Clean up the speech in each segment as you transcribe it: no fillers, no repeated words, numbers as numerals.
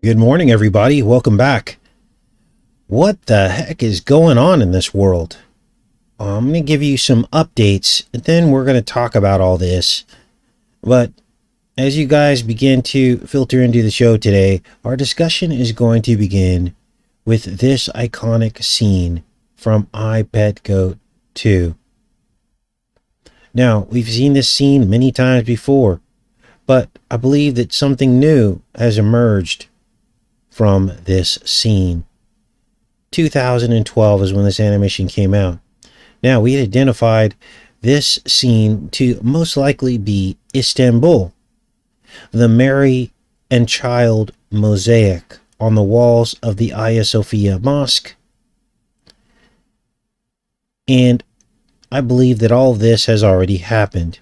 Good morning, everybody. Welcome back. What the heck is going on in this world? I'm going to give you some updates, and then we're going to talk about all this. But as you guys begin to filter into the show today, our discussion is going to begin with this iconic scene from I, Pet, Goat 2. Now, we've seen this scene many times before, but I believe that something new has emerged from this scene. 2012 is when this animation came out. Now, we had identified this scene to most likely be Istanbul, the Mary and Child mosaic on the walls of the Hagia Sophia Mosque. And I believe that all of this has already happened.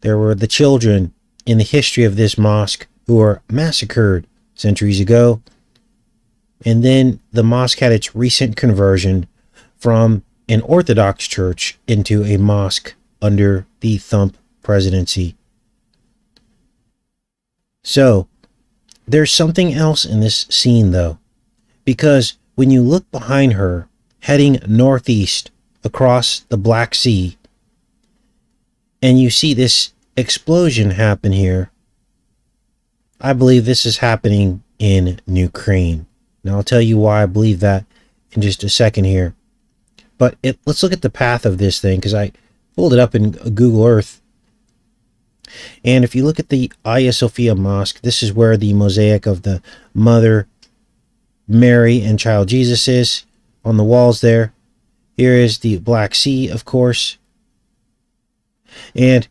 There were the children in the history of this mosque who were massacred centuries ago, and then the mosque had its recent conversion from an Orthodox church into a mosque under the Thump presidency. So there's something else in this scene, though, because when you look behind her heading northeast across the Black Sea and you see this explosion happen here, I believe this is happening in Ukraine. Now, I'll tell you why I believe that in just a second here. But let's look at the path of this thing, because I pulled it up in Google Earth. And if you look at the Hagia Sophia Mosque, this is where the mosaic of the Mother Mary and Child Jesus is on the walls there. Here is the Black Sea, of course. And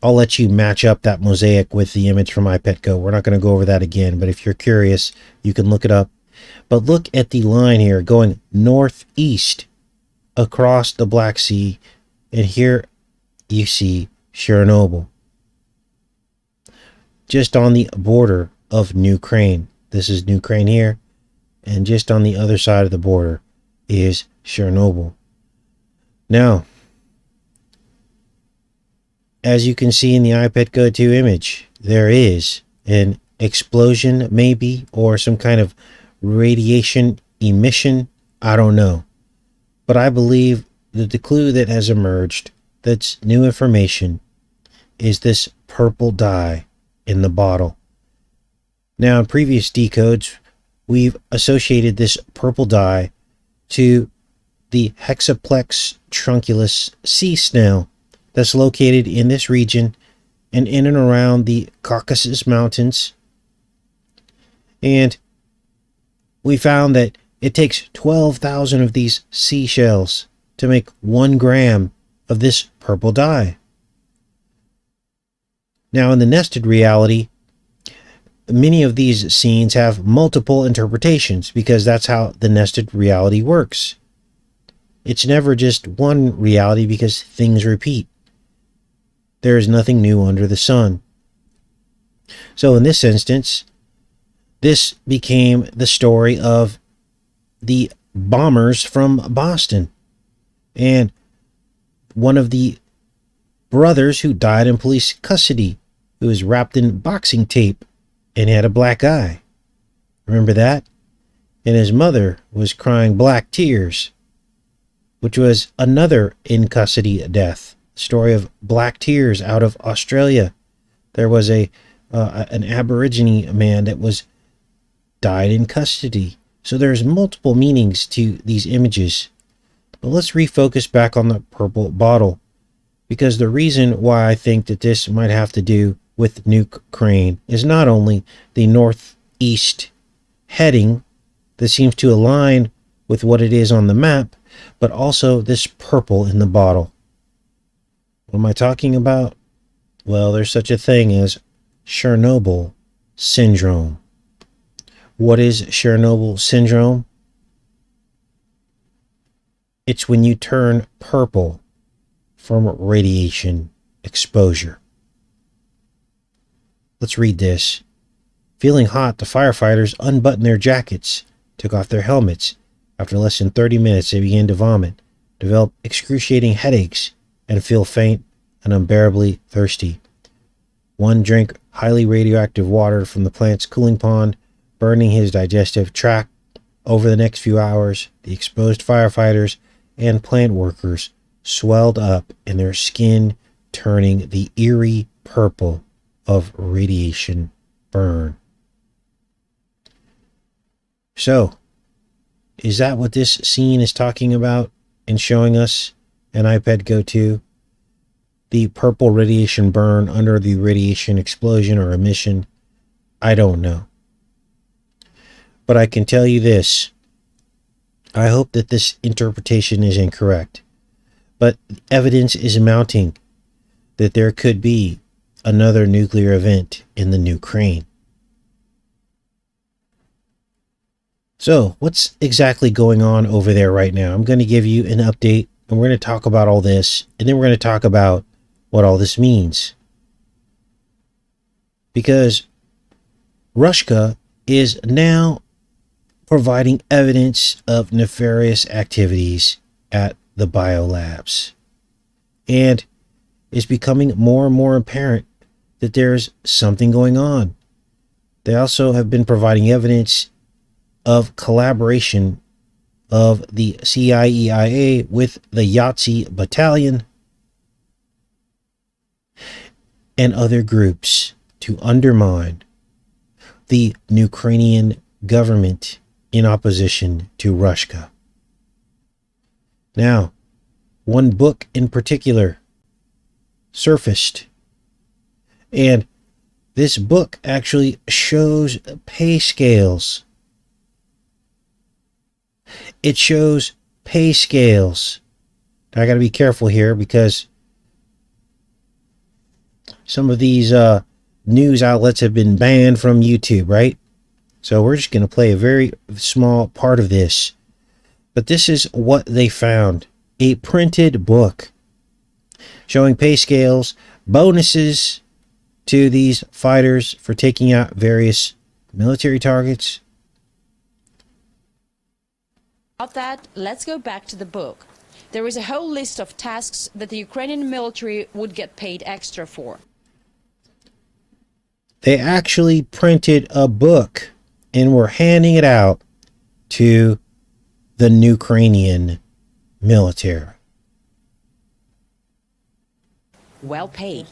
I'll let you match up that mosaic with the image from iPetGo. We're not going to go over that again, but if you're curious, you can look it up. But look at the line here going northeast across the Black Sea, and here you see Chernobyl, just on the border of Ukraine. This is Ukraine here, and just on the other side of the border is Chernobyl. Now, as you can see in the iPetGo 2 image, there is an explosion maybe, or some kind of radiation emission. I don't know. But I believe that the clue that has emerged, that's new information, is this purple dye in the bottle. Now, in previous decodes, we've associated this purple dye to the Hexaplex trunculus sea snail that's located in this region and in and around the Caucasus Mountains. And we found that it takes 12,000 of these seashells to make 1 gram of this purple dye. Now, in the nested reality, many of these scenes have multiple interpretations because that's how the nested reality works. It's never just one reality because things repeat. There is nothing new under the sun. So in this instance, this became the story of the bombers from Boston. And one of the brothers who died in police custody, who was wrapped in boxing tape and had a black eye. Remember that? And his mother was crying black tears, which was another in custody death. Story of black tears out of Australia. There was an Aborigine man that was died in custody. So there's multiple meanings to these images. But let's refocus back on the purple bottle, because the reason why I think that this might have to do with Ukraine is not only the northeast heading that seems to align with what it is on the map, but also this purple in the bottle. What am I talking about? Well, there's such a thing as Chernobyl syndrome. What is Chernobyl syndrome? It's when you turn purple from radiation exposure. Let's read this. Feeling hot, the firefighters unbuttoned their jackets, took off their helmets. After less than 30 minutes, they began to vomit, develop excruciating headaches, and feel faint and unbearably thirsty. One drank highly radioactive water from the plant's cooling pond, burning his digestive tract. Over the next few hours, the exposed firefighters and plant workers swelled up and their skin turning the eerie purple of radiation burn. So, is that what this scene is talking about and showing us an iPad Go 2? The purple radiation burn under the radiation explosion or emission? I don't know. But I can tell you this. I hope that this interpretation is incorrect. But evidence is mounting that there could be another nuclear event in the Ukraine. So, what's exactly going on over there right now? I'm going to give you an update, and we're going to talk about all this, and then we're going to talk about what all this means. Because Russia is now providing evidence of nefarious activities at the biolabs. And it's becoming more and more apparent that there's something going on. They also have been providing evidence of collaboration of the CIEIA with the Yahtzee Battalion and other groups to undermine the Ukrainian government in opposition to Russia. Now, one book in particular surfaced, and this book actually shows pay scales. It shows pay scales. Now, I got to be careful here because some of these news outlets have been banned from YouTube, right? So we're just going to play a very small part of this. But this is what they found. A printed book showing pay scales, bonuses to these fighters for taking out various military targets. Of that, let's go back to the book. There is a whole list of tasks that the Ukrainian military would get paid extra for. They actually printed a book and were handing it out to the Ukrainian military. Well paid.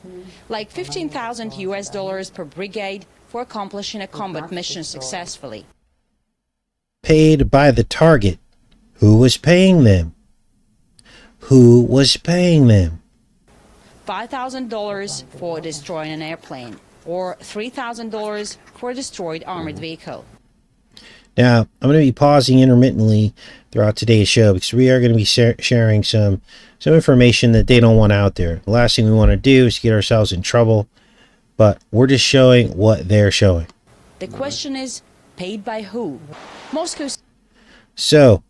Like 15,000 US dollars per brigade for accomplishing a combat mission successfully. Paid by the target. Who was paying them? Who was paying them? $5,000 for destroying an airplane, or $3,000 for a destroyed armored vehicle. Now, I'm going to be pausing intermittently throughout today's show because we are going to be sharing some information that they don't want out there. The last thing we want to do is get ourselves in trouble, but we're just showing what they're showing. The question is, paid by who? Moscow. So,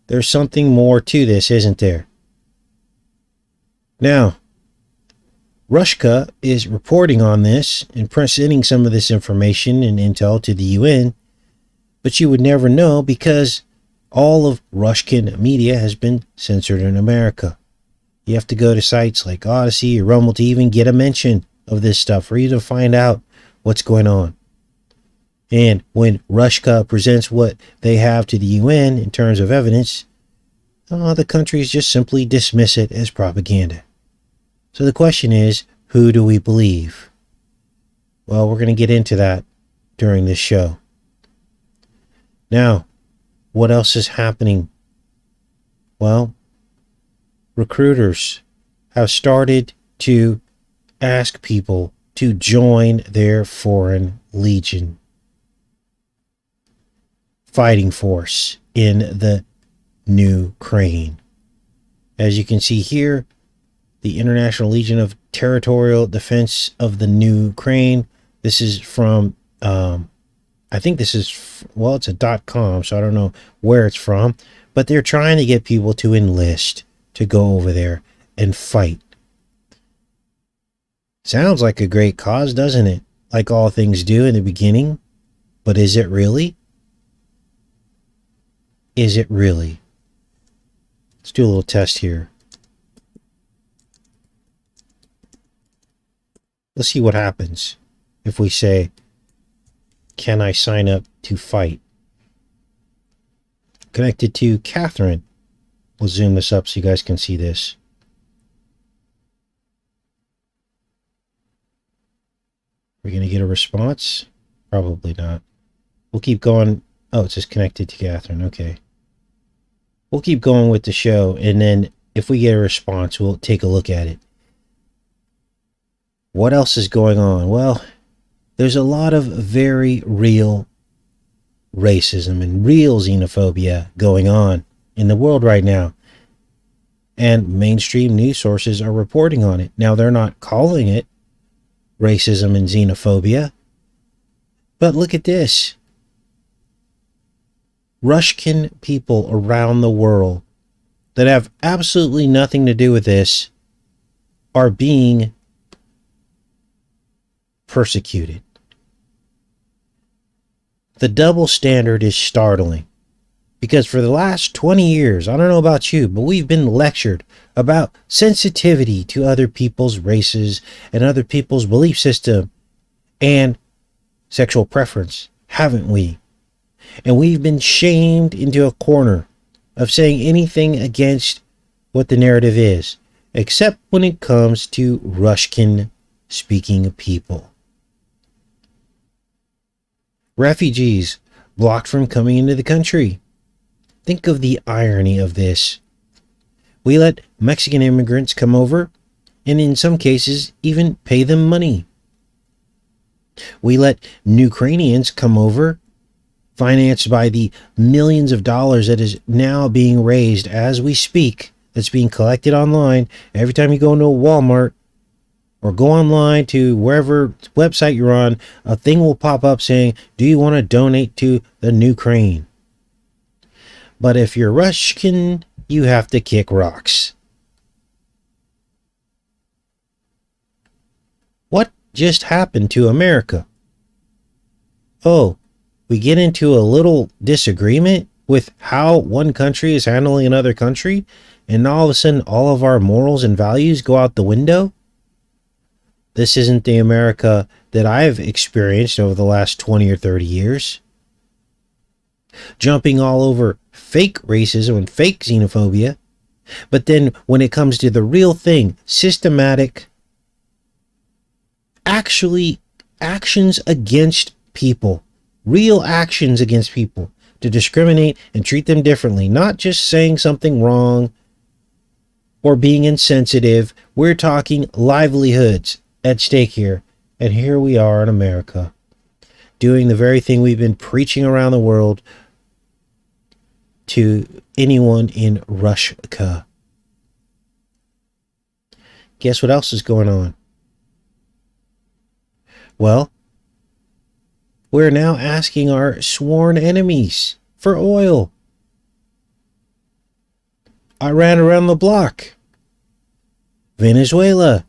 there's something more to this, isn't there? Now, Russia is reporting on this and presenting some of this information and intel to the UN, but you would never know because all of Russian media has been censored in America. You have to go to sites like Odysee or Rumble to even get a mention of this stuff for you to find out what's going on. And when Russia presents what they have to the UN in terms of evidence, the countries just simply dismiss it as propaganda. So the question is, who do we believe? Well, we're going to get into that during this show. Now, what else is happening? Well, recruiters have started to ask people to join their foreign legion fighting force in the Ukraine. As you can see here, the International Legion of Territorial Defense of the Ukraine. This is from, I think this is, well, it's a .com, so I don't know where it's from, but they're trying to get people to enlist to go over there and fight. Sounds like a great cause, doesn't it? Like all things do in the beginning. But is it really? Is it really? Let's do a little test here. Let's see what happens if we say, can I sign up to fight? Connected to Catherine. We'll zoom this up so you guys can see this. We're going to get a response? Probably not. We'll keep going. Oh, it's just connected to Catherine. Okay. We'll keep going with the show, and then if we get a response, we'll take a look at it. What else is going on? Well, there's a lot of very real racism and real xenophobia going on in the world right now. And mainstream news sources are reporting on it. Now, they're not calling it racism and xenophobia. But look at this. Russian people around the world that have absolutely nothing to do with this are being persecuted. The double standard is startling. Because for the last 20 years, I don't know about you, but we've been lectured about sensitivity to other people's races and other people's belief system and sexual preference, haven't we? And we've been shamed into a corner of saying anything against what the narrative is, except when it comes to Russian-speaking people. Refugees blocked from coming into the country. Think of the irony of this. We let Mexican immigrants come over, and in some cases, even pay them money. We let Ukrainians come over, financed by the millions of dollars that is now being raised as we speak, that's being collected online. Every time you go into a Walmart or go online to wherever website you're on, a thing will pop up saying, do you want to donate to the Ukraine? But if you're Russian, you have to kick rocks. What just happened to America? Oh, we get into a little disagreement with how one country is handling another country, and all of a sudden all of our morals and values go out the window? This isn't the America that I've experienced over the last 20 or 30 years. Jumping all over fake racism and fake xenophobia, but then when it comes to the real thing, systematic, actually actions against people, real actions against people, to discriminate and treat them differently, not just saying something wrong or being insensitive. We're talking livelihoods at stake here, and here we are in America doing the very thing we've been preaching around the world to anyone in Russia. Guess what else is going on? Well, we're now asking our sworn enemies for oil. Iran around the block. Venezuela.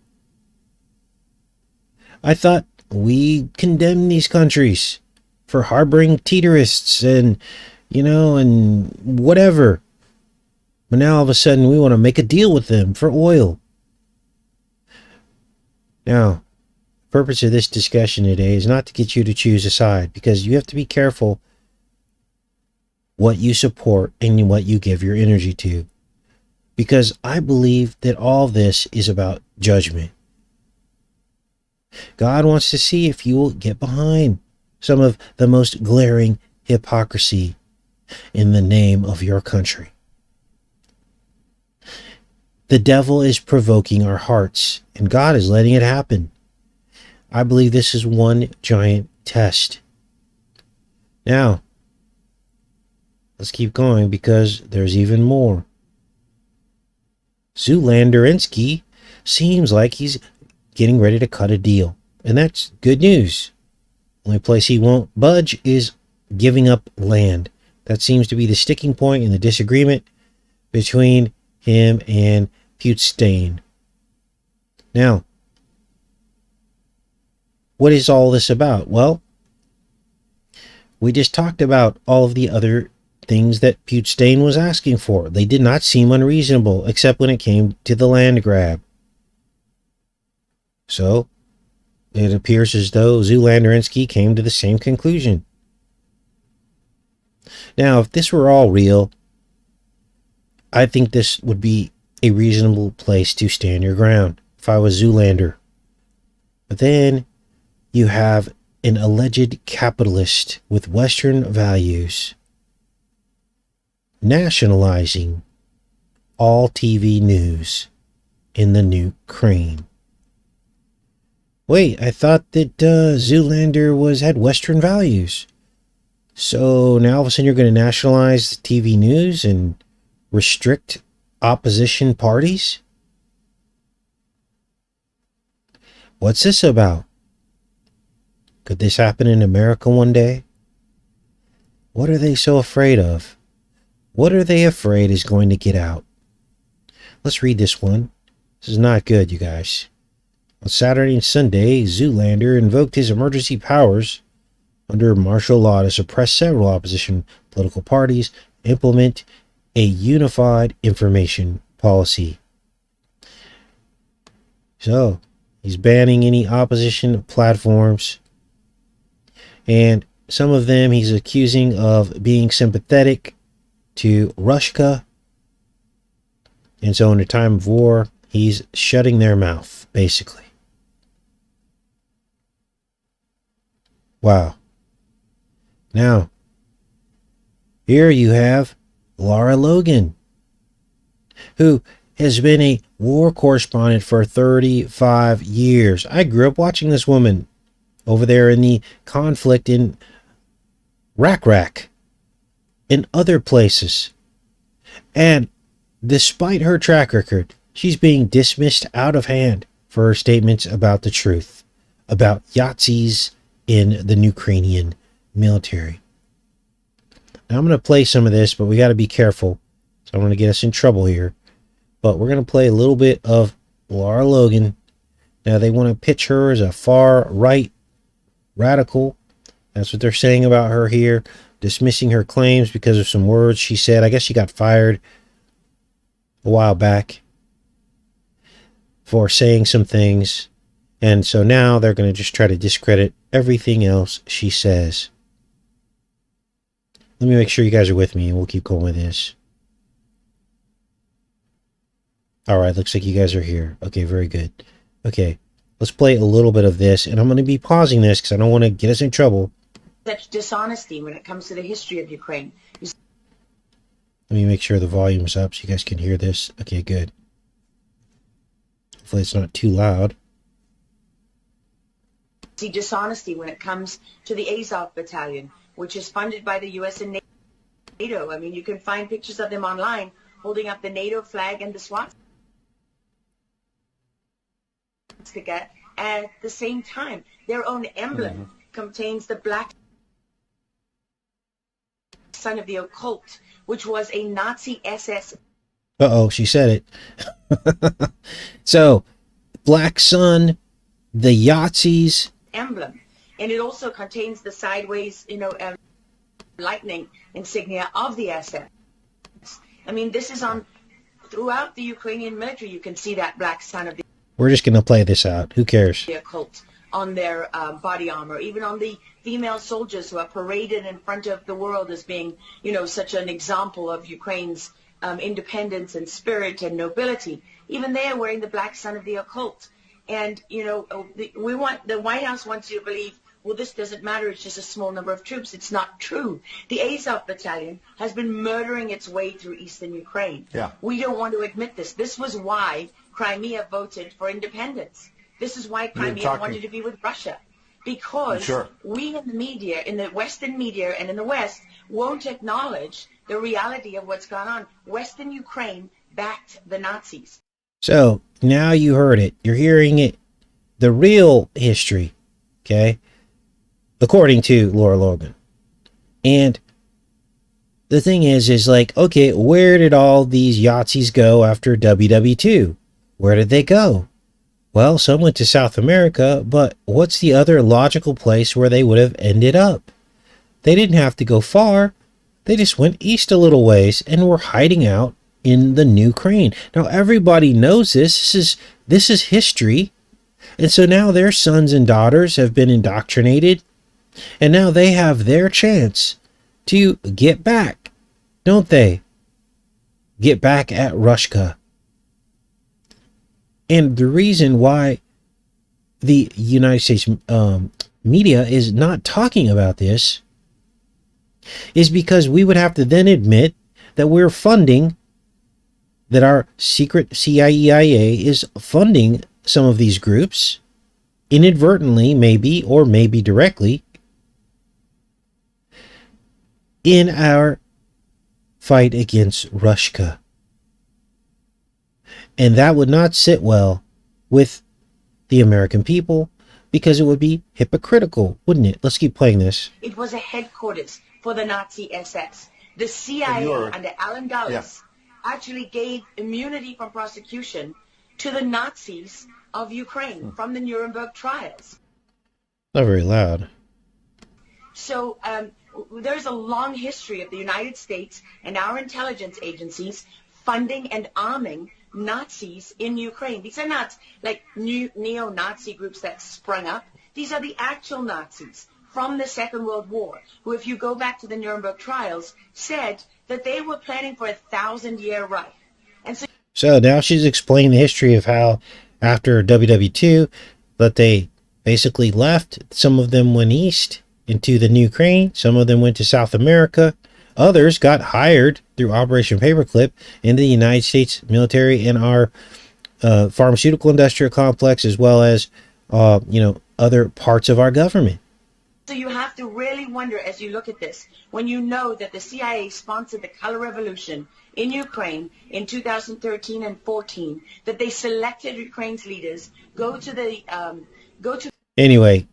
I thought we condemned these countries for harboring terrorists and and whatever. But now all of a sudden we want to make a deal with them for oil. Now, the purpose of this discussion today is not to get you to choose a side, because you have to be careful what you support and what you give your energy to. Because I believe that all this is about judgment. God wants to see if you will get behind some of the most glaring hypocrisy in the name of your country. The devil is provoking our hearts, and God is letting it happen. I believe this is one giant test. Now, let's keep going, because there's even more. Zoolander seems like he's getting ready to cut a deal, and that's good news. Only place he won't budge is giving up land. That seems to be the sticking point in the disagreement between him and Putin. Now, what is all this about? Well, we just talked about all of the other things that Putin was asking for. They did not seem unreasonable, except when it came to the land grab. So, It appears as though Zoolander and Ski came to the same conclusion. Now, if this were all real, I think this would be a reasonable place to stand your ground if I was Zoolander. But then you have an alleged capitalist with Western values nationalizing all TV news in the Ukraine. Wait, I thought that Zoolander had Western values. So now all of a sudden you're going to nationalize TV news and restrict opposition parties? What's this about? Could this happen in America one day? What are they so afraid of? What are they afraid is going to get out? Let's read this one. This is not good, you guys. On Saturday and Sunday, Zoolander invoked his emergency powers under martial law to suppress several opposition political parties, implement a unified information policy. So, he's banning any opposition platforms, and some of them he's accusing of being sympathetic to Russia. And so in a time of war, he's shutting their mouth, basically. Wow. Now, here you have Lara Logan, who has been a war correspondent for 35 years. I grew up watching this woman over there in the conflict in Rak and other places. And despite her track record, she's being dismissed out of hand for her statements about the truth, about Yahtzees in the Ukrainian military. Now I'm going to play some of this, but we got to be careful. So I'm going to get us in trouble here. But we're going to play a little bit of Lara Logan. Now they want to pitch her as a far right radical. That's what they're saying about her here. Dismissing her claims because of some words she said. I guess she got fired a while back for saying some things. And so now they're going to just try to discredit everything else she says. Let me make sure you guys are with me and we'll keep going with this. Alright, looks like you guys are here. Okay, very good. Okay, let's play a little bit of this, and I'm going to be pausing this because I don't want to get us in trouble. Such dishonesty when it comes to the history of Ukraine. Let me make sure the volume is up so you guys can hear this. Okay, good. Hopefully it's not too loud. See dishonesty when it comes to the Azov battalion, which is funded by the U.S. and NATO. I mean, you can find pictures of them online holding up the NATO flag and the swastika at the same time. Their own emblem contains the black son of the occult, which was a Nazi SS. Uh-oh, she said it. So, Black Sun, the Yahtzees emblem, and it also contains the sideways, lightning insignia of the SS. I mean, this is on throughout the Ukrainian military. You can see that black sun of the. We're just going to play this out. Who cares? The occult on their body armor, even on the female soldiers who are paraded in front of the world as being, such an example of Ukraine's independence and spirit and nobility. Even they are wearing the black sun of the occult. And, the White House wants you to believe, well, this doesn't matter. It's just a small number of troops. It's not true. The Azov battalion has been murdering its way through eastern Ukraine. Yeah. We don't want to admit this. This was why Crimea voted for independence. This is why Crimea wanted to be with Russia. Because we in the media, in the Western media and in the West, won't acknowledge the reality of what's gone on. Western Ukraine backed the Nazis. So, now you heard it. You're hearing it. The real history, okay? According to Lara Logan. And the thing is like, okay, where did all these Yahtzees go after WW2? Where did they go? Well, some went to South America, but what's the other logical place where they would have ended up? They didn't have to go far. They just went east a little ways and were hiding out in the Ukraine. Now, everybody knows this. This is history. And so now their sons and daughters have been indoctrinated, and now they have their chance to get back, don't they? Get back at Russia. And the reason why the United States media is not talking about this is because we would have to then admit that we're funding, that our secret CIA is funding some of these groups, inadvertently maybe, or maybe directly, in our fight against Russia. And that would not sit well with the American people, because it would be hypocritical, wouldn't it? Let's keep playing this. It was a headquarters for the Nazi SS. The CIA under Allen Dulles actually gave immunity from prosecution to the Nazis of Ukraine from the Nuremberg trials. Not very loud. So there's a long history of the United States and our intelligence agencies funding and arming Nazis in Ukraine. These are not like new neo-Nazi groups that sprung up. These are the actual Nazis from the Second World War, who, if you go back to the Nuremberg trials, said that they were planning for a 1,000-year Reich. And so now she's explaining the history of how after WW2 that they basically left. Some of them went east into the Ukraine. Some of them went to South America. Others got hired through Operation Paperclip into the United States military and our pharmaceutical industrial complex, as well as other parts of our government. So you have to really wonder as you look at this, when you know that the CIA sponsored the color revolution in Ukraine in 2013 and 14, that they selected Ukraine's leaders, Anyway,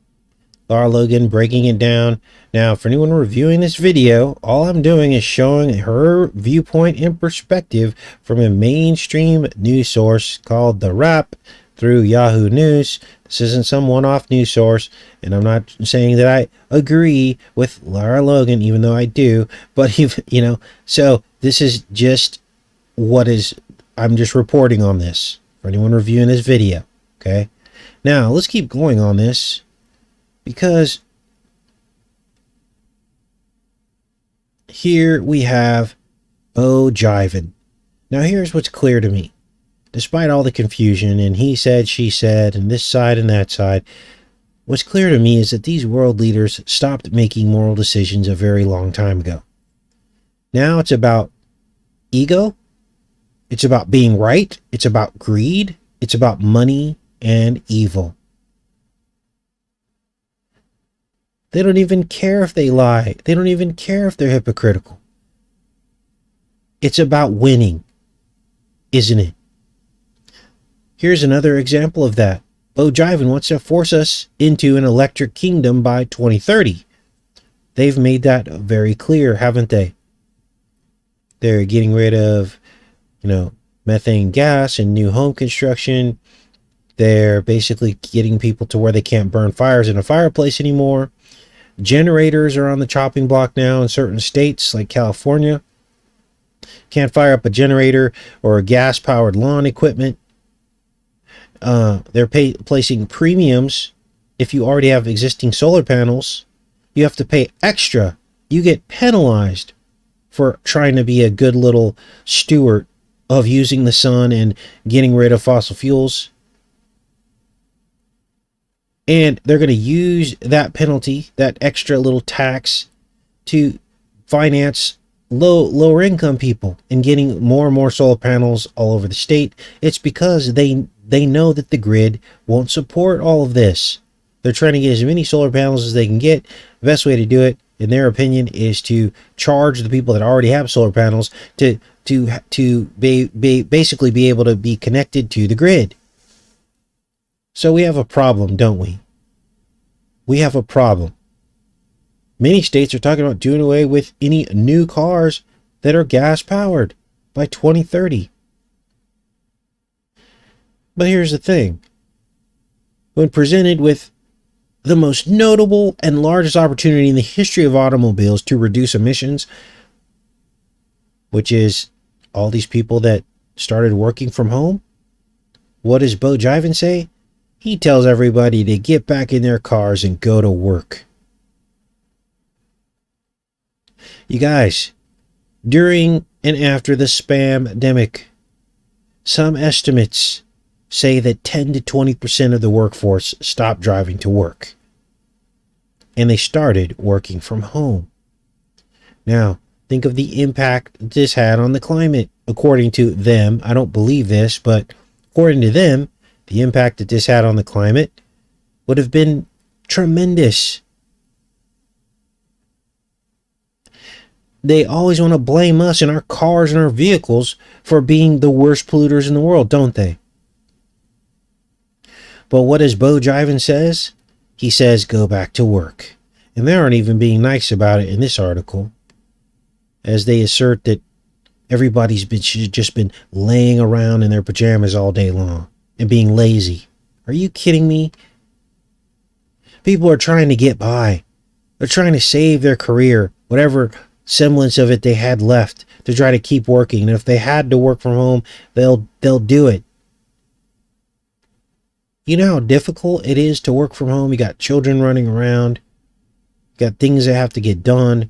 Lara Logan breaking it down. Now, for anyone reviewing this video, all I'm doing is showing her viewpoint and perspective from a mainstream news source called The Wrap through Yahoo News. This isn't some one-off news source, and I'm not saying that I agree with Lara Logan, even though I do, but so this is just I'm just reporting on this for anyone reviewing this video, okay? Now, let's keep going on this, because here we have Bo Jivin. Now, here's what's clear to me. Despite all the confusion and he said, she said, and this side and that side, what's clear to me is that these world leaders stopped making moral decisions a very long time ago. Now it's about ego. It's about being right. It's about greed. It's about money and evil. They don't even care if they lie. They don't even care if they're hypocritical. It's about winning, isn't it? Here's another example of that. Bo Jivin wants to force us into an electric kingdom by 2030. They've made that very clear, haven't they? They're getting rid of, methane gas and new home construction. They're basically getting people to where they can't burn fires in a fireplace anymore. Generators are on the chopping block now in certain states like California. Can't fire up a generator or a gas-powered lawn equipment. They're placing premiums. If you already have existing solar panels, you have to pay extra. You get penalized for trying to be a good little steward of using the sun and getting rid of fossil fuels. And they're going to use that penalty, that extra little tax, to finance lower income people and getting more and more solar panels all over the state. It's because they know that the grid won't support all of this. They're trying to get as many solar panels as they can get. The best way to do it, in their opinion, is to charge the people that already have solar panels to basically be able to be connected to the grid. So we have a problem, don't we? We have a problem. Many states are talking about doing away with any new cars that are gas powered by 2030. But here's the thing. When presented with the most notable and largest opportunity in the history of automobiles to reduce emissions, which is all these people that started working from home, what does Bo Jivin say? He tells everybody to get back in their cars and go to work. You guys, during and after the spam-demic, some estimates say that 10 to 20% of the workforce stopped driving to work. And they started working from home. Now, think of the impact this had on the climate. According to them, I don't believe this, but according to them, the impact that this had on the climate would have been tremendous. They always want to blame us and our cars and our vehicles for being the worst polluters in the world, don't they? But what does Bo Jiven says? He says, go back to work. And they aren't even being nice about it in this article, as they assert that everybody's just been laying around in their pajamas all day long and being lazy. Are you kidding me? People are trying to get by. They're trying to save their career, whatever semblance of it they had left, to try to keep working. And if they had to work from home, they'll do it. You know how difficult it is to work from home? You got children running around. You got things that have to get done.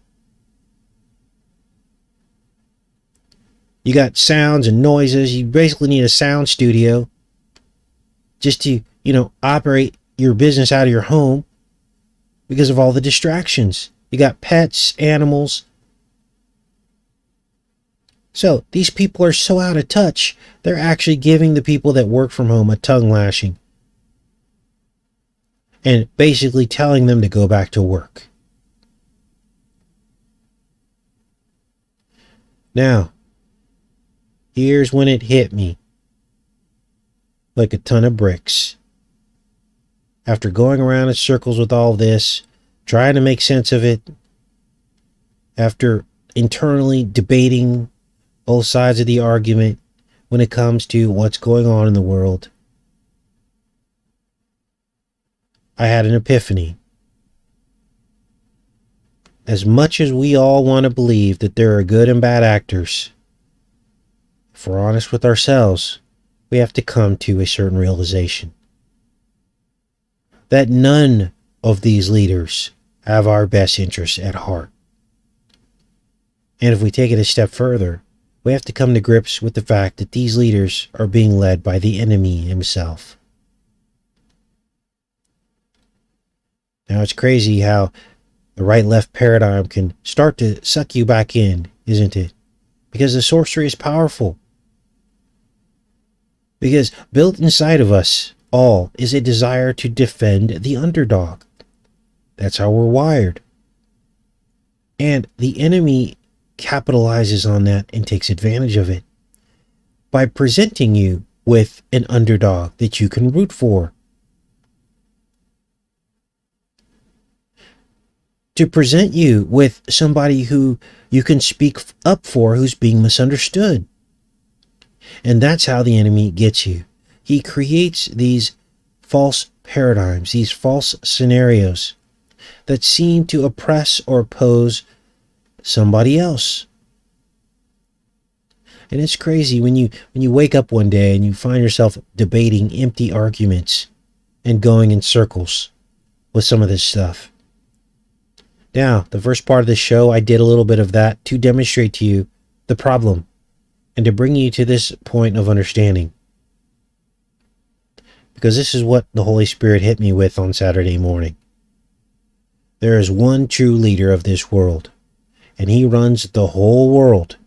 You got sounds and noises. You basically need a sound studio just to, operate your business out of your home because of all the distractions. You got pets, animals. So these people are so out of touch, they're actually giving the people that work from home a tongue lashing and basically telling them to go back to work. Now, here's when it hit me like a ton of bricks. After going around in circles with all this, trying to make sense of it, after internally debating both sides of the argument when it comes to what's going on in the world, I had an epiphany. As much as we all want to believe that there are good and bad actors, if we're honest with ourselves, we have to come to a certain realization that none of these leaders have our best interests at heart. And if we take it a step further, we have to come to grips with the fact that these leaders are being led by the enemy himself. Now, it's crazy how the right-left paradigm can start to suck you back in, isn't it? Because the sorcery is powerful. Because built inside of us all is a desire to defend the underdog. That's how we're wired. And the enemy capitalizes on that and takes advantage of it by presenting you with an underdog that you can root for. To present you with somebody who you can speak up for who's being misunderstood. And that's how the enemy gets you. He creates these false paradigms, these false scenarios that seem to oppress or oppose somebody else. And it's crazy when you wake up one day and you find yourself debating empty arguments and going in circles with some of this stuff. Now, the first part of the show, I did a little bit of that to demonstrate to you the problem and to bring you to this point of understanding. Because this is what the Holy Spirit hit me with on Saturday morning. There is one true leader of this world, and he runs the whole world.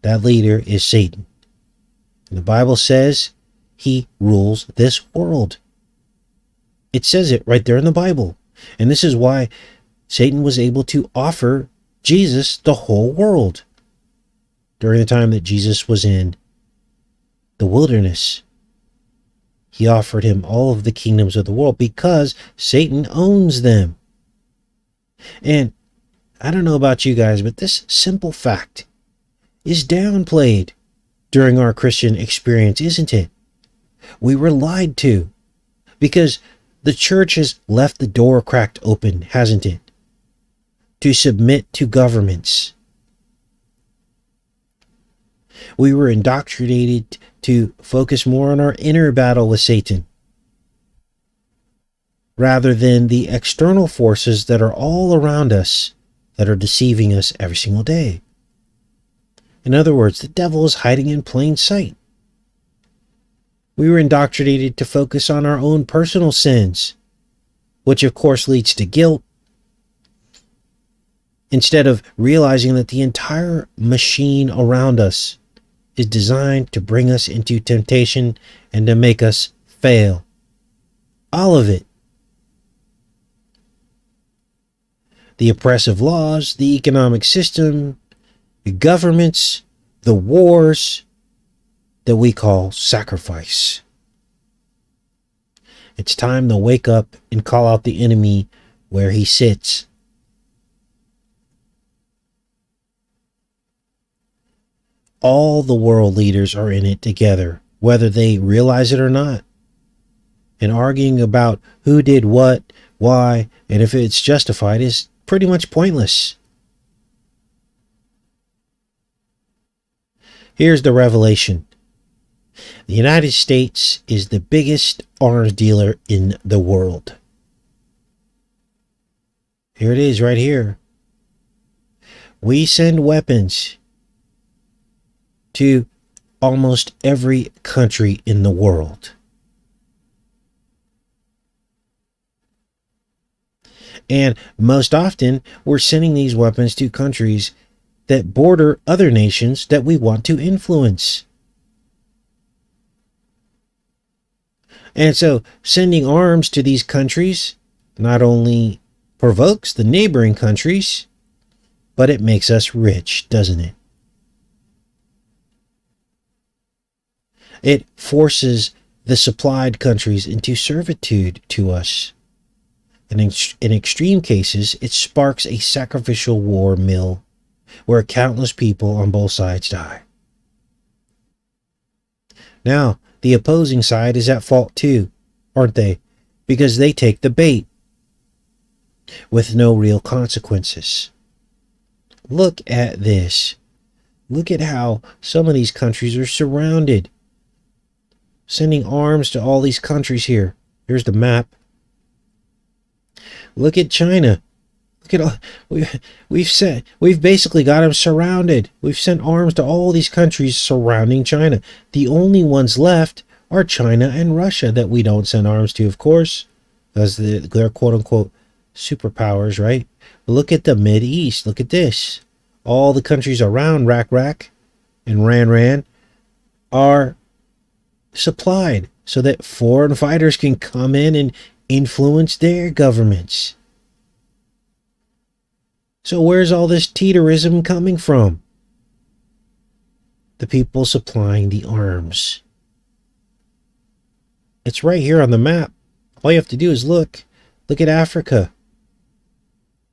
That leader is Satan. And the Bible says he rules this world. It says it right there in the Bible. And this is why Satan was able to offer Jesus the whole world during the time that Jesus was in the wilderness. He offered him all of the kingdoms of the world because Satan owns them. And I don't know about you guys, but this simple fact is downplayed during our Christian experience, isn't it? We were lied to because the church has left the door cracked open, hasn't it? To submit to governments. We were indoctrinated to focus more on our inner battle with Satan rather than the external forces that are all around us that are deceiving us every single day. In other words, the devil is hiding in plain sight. We were indoctrinated to focus on our own personal sins, which of course leads to guilt, instead of realizing that the entire machine around us is designed to bring us into temptation and to make us fail. All of it. The oppressive laws, the economic system, the governments, the wars that we call sacrifice. It's time to wake up and call out the enemy where he sits. All the world leaders are in it together, whether they realize it or not, and arguing about who did what, why, and if it's justified is pretty much pointless. Here's the revelation. The United States is the biggest arms dealer in the world. Here it is right here. We send weapons to almost every country in the world. And most often, we're sending these weapons to countries that border other nations that we want to influence. And so, sending arms to these countries not only provokes the neighboring countries, but it makes us rich, doesn't it? It forces the supplied countries into servitude to us. And in extreme cases, it sparks a sacrificial war mill where countless people on both sides die. Now, the opposing side is at fault too, aren't they? Because they take the bait with no real consequences. Look at this. Look at how some of these countries are surrounded. Sending arms to all these countries here. Here's the map. Look at China. Look at all we've basically got them surrounded. We've sent arms to all these countries surrounding China. The only ones left are China and Russia that we don't send arms to, of course, as they're quote unquote superpowers, right? But look at the Mid East. Look at this. All the countries around Rak and Ran are supplied so that foreign fighters can come in and influence their governments. So where's all this teeterism coming from? The people supplying the arms. It's right here on the map. All you have to do is look. Look at Africa.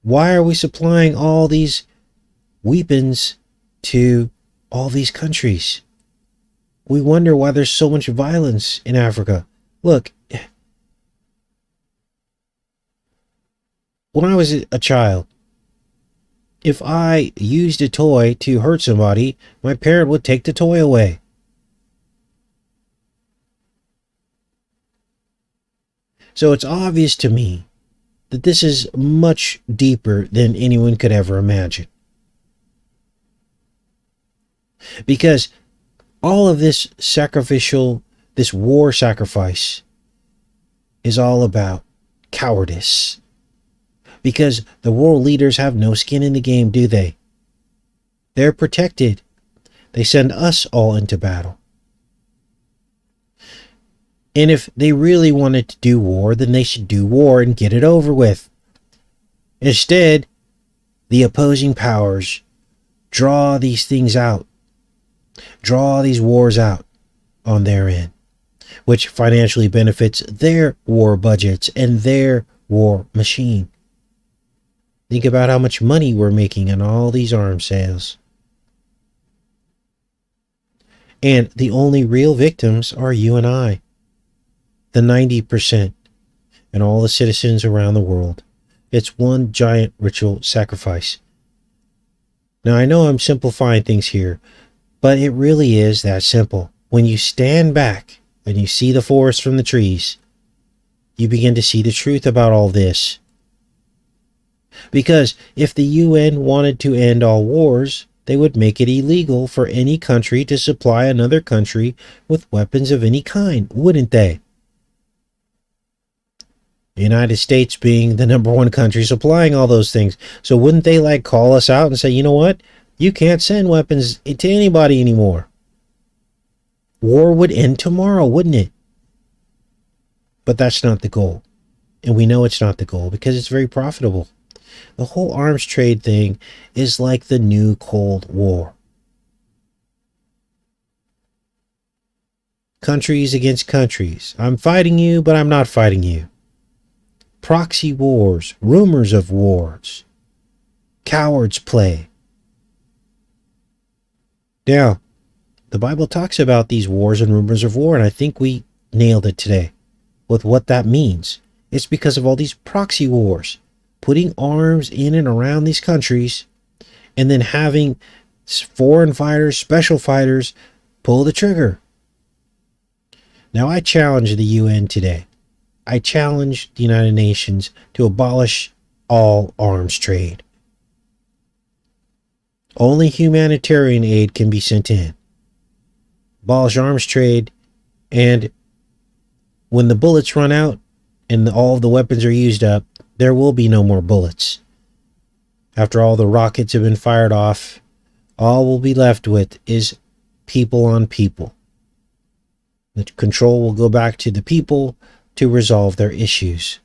Why are we supplying all these weapons to all these countries? We wonder why there's so much violence in Africa. Look, when I was a child, if I used a toy to hurt somebody, my parent would take the toy away. So it's obvious to me that this is much deeper than anyone could ever imagine. Because all of this sacrificial, this war sacrifice is all about cowardice. Because the world leaders have no skin in the game, do they? They're protected. They send us all into battle. And if they really wanted to do war, then they should do war and get it over with. Instead, the opposing powers draw these things out. Draw these wars out on their end, which financially benefits their war budgets and their war machine. Think about how much money we're making on all these arms sales. And the only real victims are you and I, the 90%, and all the citizens around the world. It's one giant ritual sacrifice. Now, I know I'm simplifying things here, but it really is that simple. When you stand back and you see the forest from the trees, you begin to see the truth about all this. Because if the UN wanted to end all wars, they would make it illegal for any country to supply another country with weapons of any kind, wouldn't they? The United States being the number one country supplying all those things. So wouldn't they like call us out and say, you know what? You can't send weapons to anybody anymore. War would end tomorrow, wouldn't it? But that's not the goal. And we know it's not the goal because it's very profitable. The whole arms trade thing is like the new Cold War. Countries against countries. I'm fighting you, but I'm not fighting you. Proxy wars, rumors of wars, cowards play. Now, the Bible talks about these wars and rumors of war, and I think we nailed it today with what that means. It's because of all these proxy wars, putting arms in and around these countries, and then having foreign fighters, special fighters, pull the trigger. Now, I challenge the UN today. I challenge the United Nations to abolish all arms trade. Only humanitarian aid can be sent in. Abolish arms trade, and when the bullets run out and all of the weapons are used up, there will be no more bullets. After all the rockets have been fired off, all we'll be left with is people on people. The control will go back to the people to resolve their issues.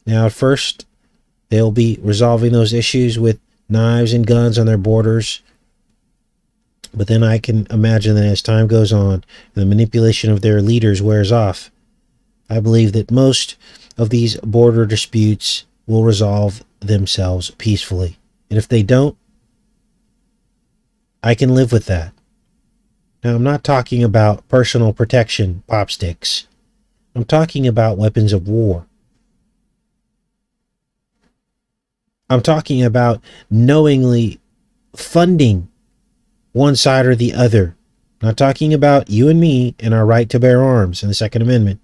Now, at first, they'll be resolving those issues with knives and guns on their borders. But then I can imagine that as time goes on, and the manipulation of their leaders wears off, I believe that most of these border disputes will resolve themselves peacefully. And if they don't, I can live with that. Now, I'm not talking about personal protection pop sticks. I'm talking about weapons of war. I'm talking about knowingly funding one side or the other. I'm not talking about you and me and our right to bear arms in the Second Amendment.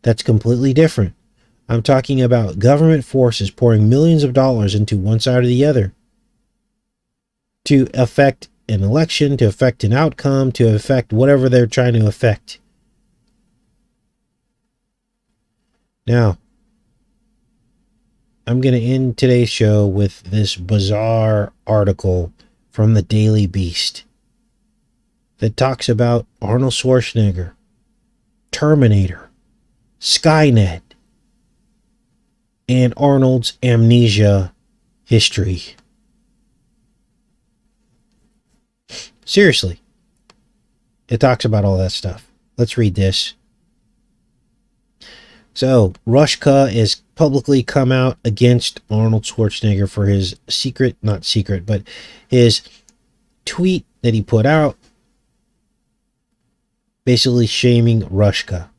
That's completely different. I'm talking about government forces pouring millions of dollars into one side or the other to affect an election, to affect an outcome, to affect whatever they're trying to affect. Now, I'm going to end today's show with this bizarre article from the Daily Beast that talks about Arnold Schwarzenegger, Terminator, Skynet, and Arnold's amnesia history. Seriously, it talks about all that stuff. Let's read this. So, Rushka has publicly come out against Arnold Schwarzenegger for his his tweet that he put out, basically shaming Rushka.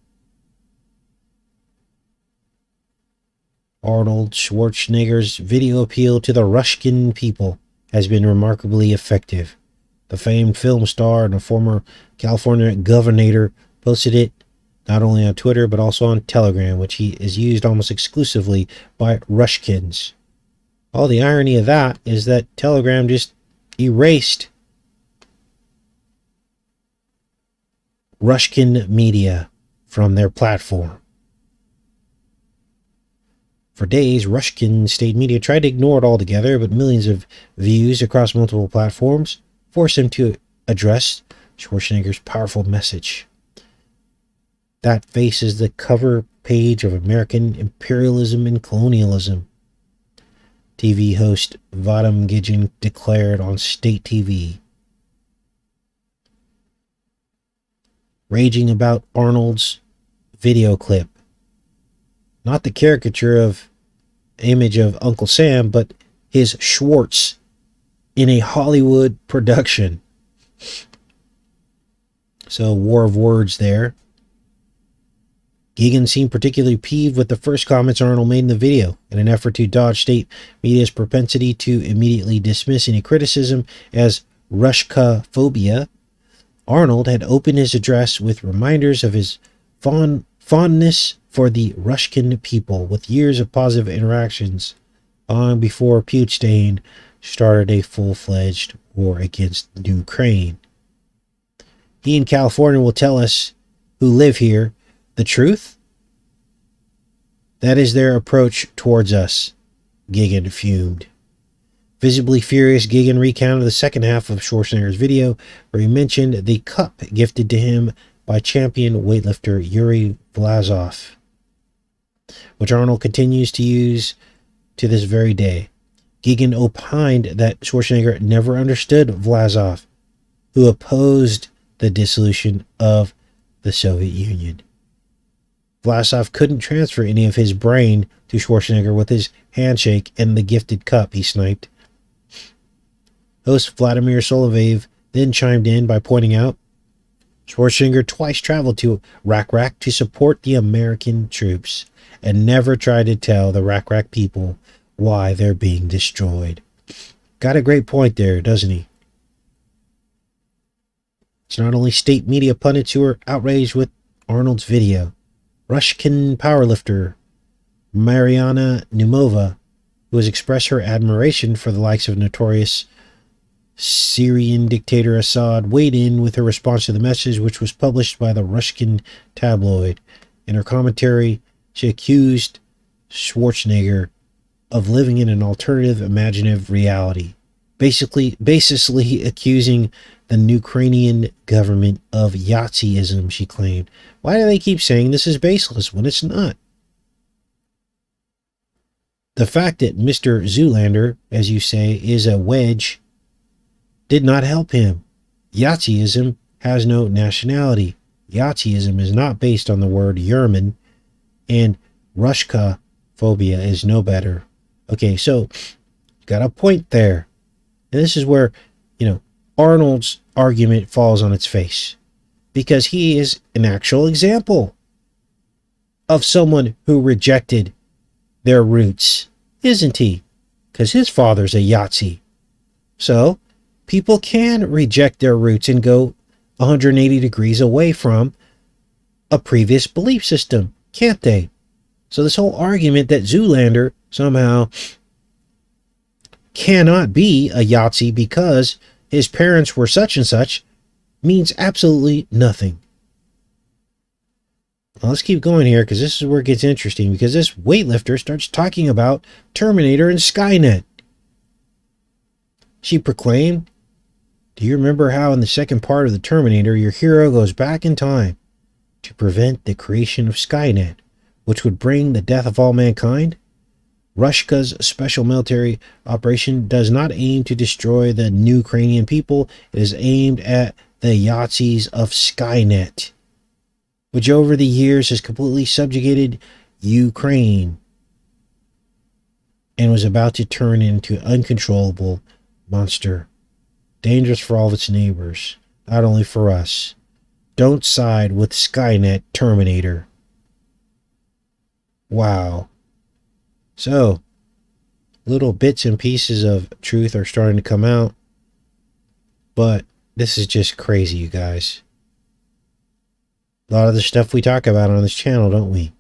Arnold Schwarzenegger's video appeal to the Russian people has been remarkably effective. The famed film star and a former California governor posted it not only on Twitter, but also on Telegram, which he is used almost exclusively by Russians. All the irony of that is that Telegram just erased Russian media from their platform. For days, Russian state media tried to ignore it altogether, but millions of views across multiple platforms forced him to address Schwarzenegger's powerful message. That faces the cover page of American imperialism and colonialism. TV host Vadim Gidgen declared on state TV, raging about Arnold's video clip. Not the caricature of image of Uncle Sam, but his Schwartz in a Hollywood production. So, war of words there. Gidgen seemed particularly peeved with the first comments Arnold made in the video. In an effort to dodge state media's propensity to immediately dismiss any criticism as Rushka-phobia, Arnold had opened his address with reminders of his fondness for the Russian people with years of positive interactions long before Putin started a full-fledged war against Ukraine. He in California will tell us who live here the truth. That is their approach towards us, Gigan fumed. Visibly furious, Gigan recounted the second half of Schwarzenegger's video, where he mentioned the cup gifted to him by champion weightlifter Yuri Vlasov, which Arnold continues to use to this very day. Gigan opined that Schwarzenegger never understood Vlasov, who opposed the dissolution of the Soviet Union. Vlasov couldn't transfer any of his brain to Schwarzenegger with his handshake and the gifted cup, he sniped. Host Vladimir Solovev then chimed in by pointing out Schwarzenegger twice traveled to Rak to support the American troops and never tried to tell the Rak people why they're being destroyed. Got a great point there, doesn't he? It's not only state media pundits who are outraged with Arnold's video. Russian powerlifter Mariana Numova, who has expressed her admiration for the likes of notorious Syrian dictator Assad, weighed in with her response to the message, which was published by the Russian tabloid. In her commentary, she accused Schwarzenegger of living in an alternative imaginative reality, basically accusing the Ukrainian government of Nazism, she claimed. Why do they keep saying this is baseless when it's not? The fact that Mr. Zoolander, as you say, is a wedge did not help him. Nazism has no nationality. Nazism is not based on the word Yerman, and Rushka phobia is no better. Okay, so got a point there. And this is where, Arnold's argument falls on its face, because he is an actual example of someone who rejected their roots, isn't he? Because his father's a Yahtzee. So people can reject their roots and go 180 degrees away from a previous belief system, can't they? So this whole argument that Zoolander somehow cannot be a Yahtzee because his parents were such and such means absolutely nothing. Well, let's keep going here, because this is where it gets interesting, because this weightlifter starts talking about Terminator and Skynet. She proclaimed, "Do you remember how in the second part of the Terminator your hero goes back in time to prevent the creation of Skynet, which would bring the death of all mankind? Rushka's special military operation does not aim to destroy the Ukrainian people. It is aimed at the Nazis of Skynet, which over the years has completely subjugated Ukraine and was about to turn into an uncontrollable monster, dangerous for all of its neighbors, not only for us. Don't side with Skynet Terminator." Wow. So, little bits and pieces of truth are starting to come out, but this is just crazy, you guys. A lot of the stuff we talk about on this channel, don't we?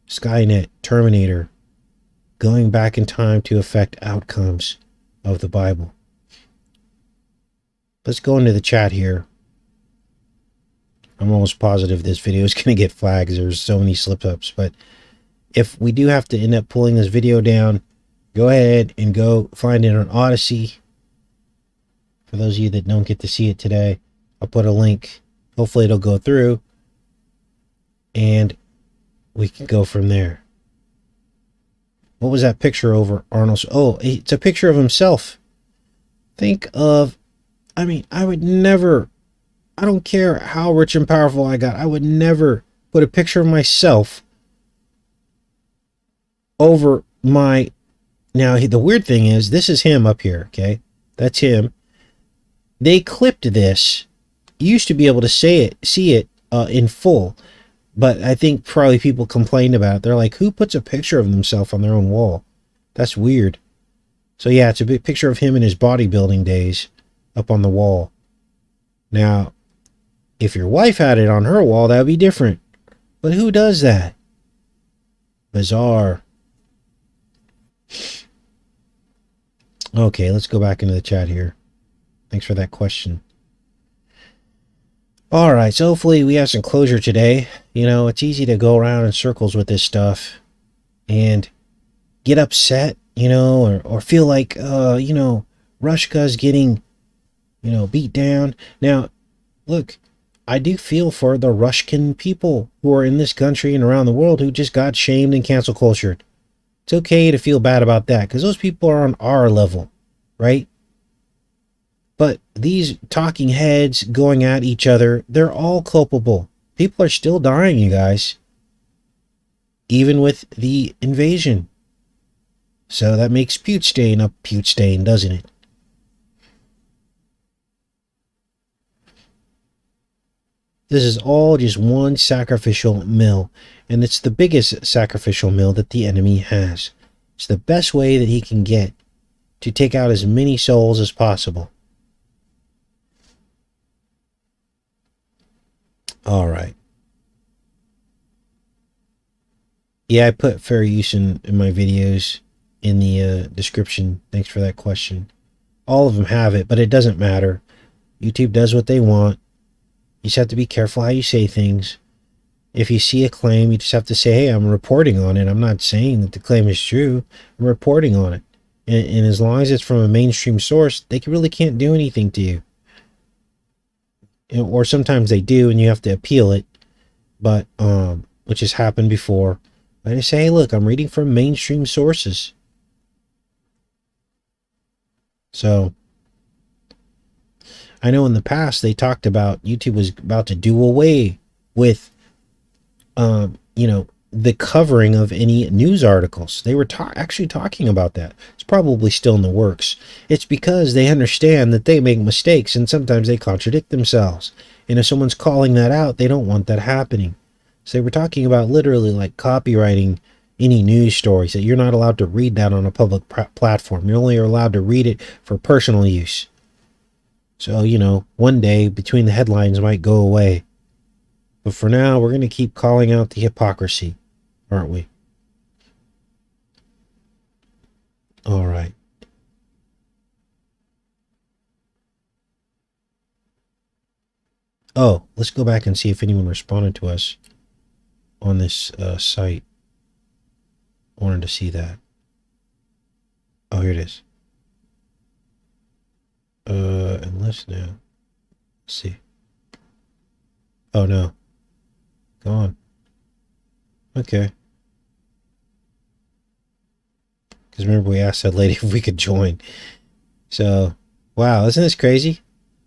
Skynet, Terminator, going back in time to affect outcomes of the Bible. Let's go into the chat here. I'm almost positive this video is going to get flags. There's so many slip-ups, but if we do have to end up pulling this video down, go ahead and go find it on Odysee. For those of you that don't get to see it today, I'll put a link. Hopefully it'll go through, and we can go from there. What was that picture over Arnold's? Oh, it's a picture of himself. Think of, I would never, I don't care how rich and powerful I got, I would never put a picture of myself over my, now the weird thing is, this is him up here, okay? That's him. They clipped this. You used to be able to see it in full, but I think probably people complained about it. They're like, who puts a picture of themselves on their own wall? That's weird. So yeah, it's a big picture of him in his bodybuilding days up on the wall. Now, if your wife had it on her wall, that would be different. But who does that? Bizarre. Okay, let's go back into the chat here. Thanks for that question. All right, so hopefully we have some closure today. You know, it's easy to go around in circles with this stuff and get upset, you know, or feel like, you know, Rushka's getting, you know, beat down. Now, look, I do feel for the Russian people who are in this country and around the world who just got shamed and cancel cultured. It's okay to feel bad about that because those people are on our level, right? But these talking heads going at each other, they're all culpable. People are still dying, you guys. Even with the invasion. So that makes Pute Stain a Pute Stain, doesn't it? This is all just one sacrificial mill. And it's the biggest sacrificial mill that the enemy has. It's the best way that he can get to take out as many souls as possible. All right. Yeah, I put fair use in my videos in the description. Thanks for that question. All of them have it, but it doesn't matter. YouTube does what they want. You just have to be careful how you say things. If you see a claim, you just have to say, hey, I'm reporting on it. I'm not saying that the claim is true. I'm reporting on it. And as long as it's from a mainstream source, they really can't do anything to you. Or sometimes they do, and you have to appeal it. But, which has happened before. I just say, hey, look, I'm reading from mainstream sources. So, I know in the past they talked about YouTube was about to do away with, you know, the covering of any news articles. They were actually talking about that. It's probably still in the works. It's because they understand that they make mistakes and sometimes they contradict themselves. And if someone's calling that out, they don't want that happening. So they were talking about literally like copywriting any news stories, that you're not allowed to read that on a public platform. You're only allowed to read it for personal use. So, you know, one day between the headlines might go away. But for now, we're going to keep calling out the hypocrisy, aren't we? All right. Oh, let's go back and see if anyone responded to us on this site. I wanted to see that. Oh, here it is. Enlist now. Let's see. Oh, no. Go on. Okay. Because remember we asked that lady if we could join. So, wow, isn't this crazy?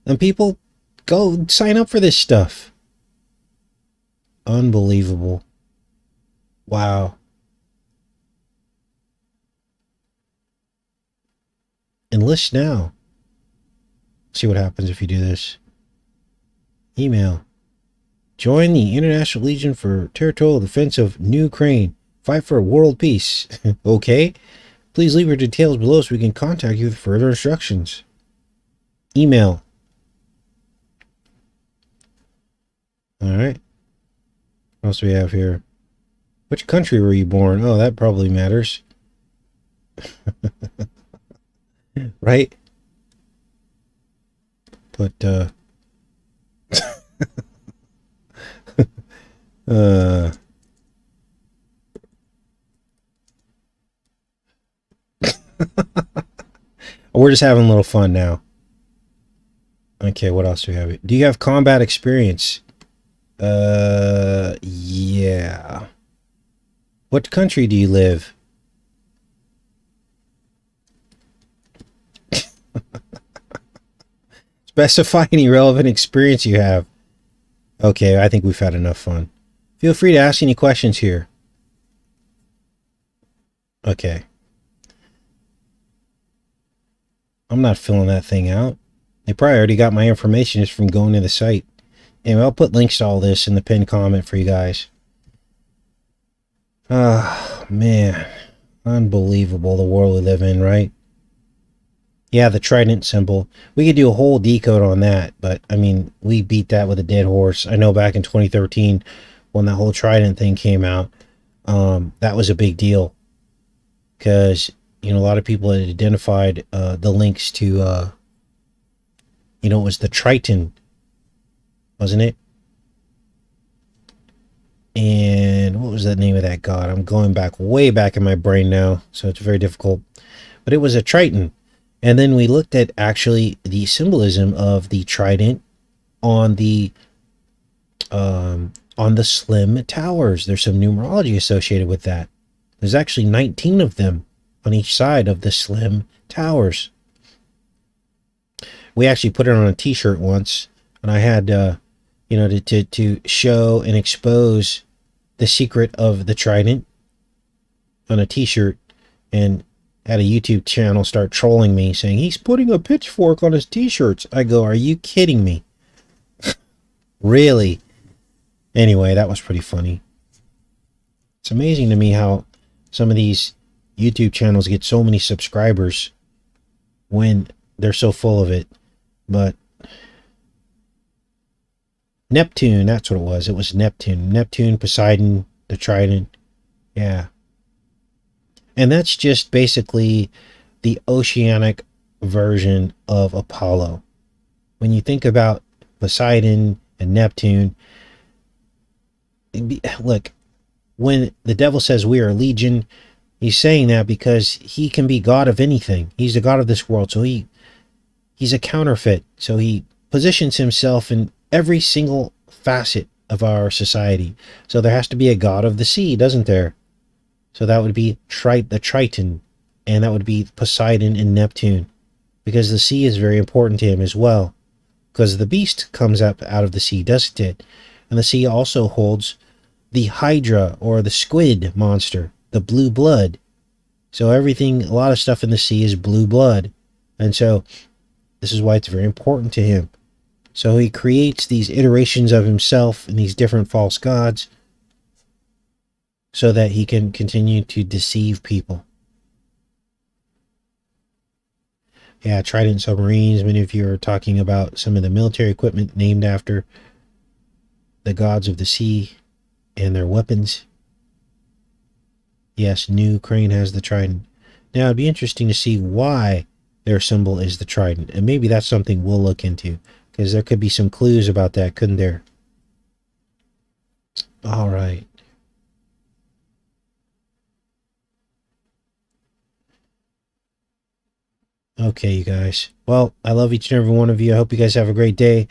And people go sign up for this stuff. Unbelievable. Wow. Enlist now. See what happens if you do this. Email. Join the International Legion for Territorial Defense of New Ukraine. Fight for world peace. Okay. Please leave your details below so we can contact you with further instructions. Email. Alright. What else do we have here? Which country were you born? Oh, that probably matters. Right? But, we're just having a little fun now. Okay, what else do we have? Do you have combat experience? Yeah. What country do you live? Specify any relevant experience you have. Okay, I think we've had enough fun. Feel free to ask any questions here. Okay. I'm not filling that thing out. They probably already got my information just from going to the site. Anyway, I'll put links to all this in the pinned comment for you guys. Ah, man. Unbelievable, the world we live in, right? Yeah, the trident symbol. We could do a whole decode on that, but, I mean, we beat that with a dead horse. I know back in 2013, when that whole trident thing came out, that was a big deal because, you know, a lot of people had identified the links to, you know, it was the Triton, wasn't it? And what was the name of that god? I'm going back way back in my brain now, so it's very difficult. But it was a Triton. And then we looked at actually the symbolism of the trident on the slim towers. There's some numerology associated with that. There's actually 19 of them on each side of the slim towers. We actually put it on a t-shirt once, and I had you know, to show and expose the secret of the trident on a t-shirt, and had a YouTube channel start trolling me saying he's putting a pitchfork on his t-shirts. I go, are you kidding me? Really? Anyway, that was pretty funny. It's amazing to me how some of these YouTube channels get so many subscribers when they're so full of it. But Neptune, that's what it was. It was Neptune. Neptune, Poseidon, the trident. Yeah. And that's just basically the oceanic version of Apollo. When you think about Poseidon and Neptune, look, when the devil says we are legion, he's saying that because he can be God of anything. He's the God of this world. So he's a counterfeit. So he positions himself in every single facet of our society. So there has to be a god of the sea, doesn't there? So that would be the Triton, and that would be Poseidon and Neptune, because the sea is very important to him as well, because the beast comes up out of the sea, doesn't it? And the sea also holds the Hydra, or the squid monster, the blue blood. So everything, a lot of stuff in the sea is blue blood. And so this is why it's very important to him. So he creates these iterations of himself and these different false gods so that he can continue to deceive people. Yeah, Trident submarines. Many of you are talking about some of the military equipment named after the gods of the sea and their weapons. Yes, New Ukraine has the Trident. Now, it'd be interesting to see why their symbol is the Trident. And maybe that's something we'll look into, because there could be some clues about that, couldn't there? All right. Okay, you guys. Well, I love each and every one of you. I hope you guys have a great day.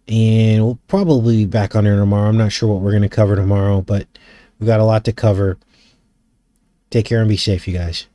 And we'll probably be back on here tomorrow. I'm not sure what we're going to cover tomorrow, but we've got a lot to cover. Take care and be safe, you guys.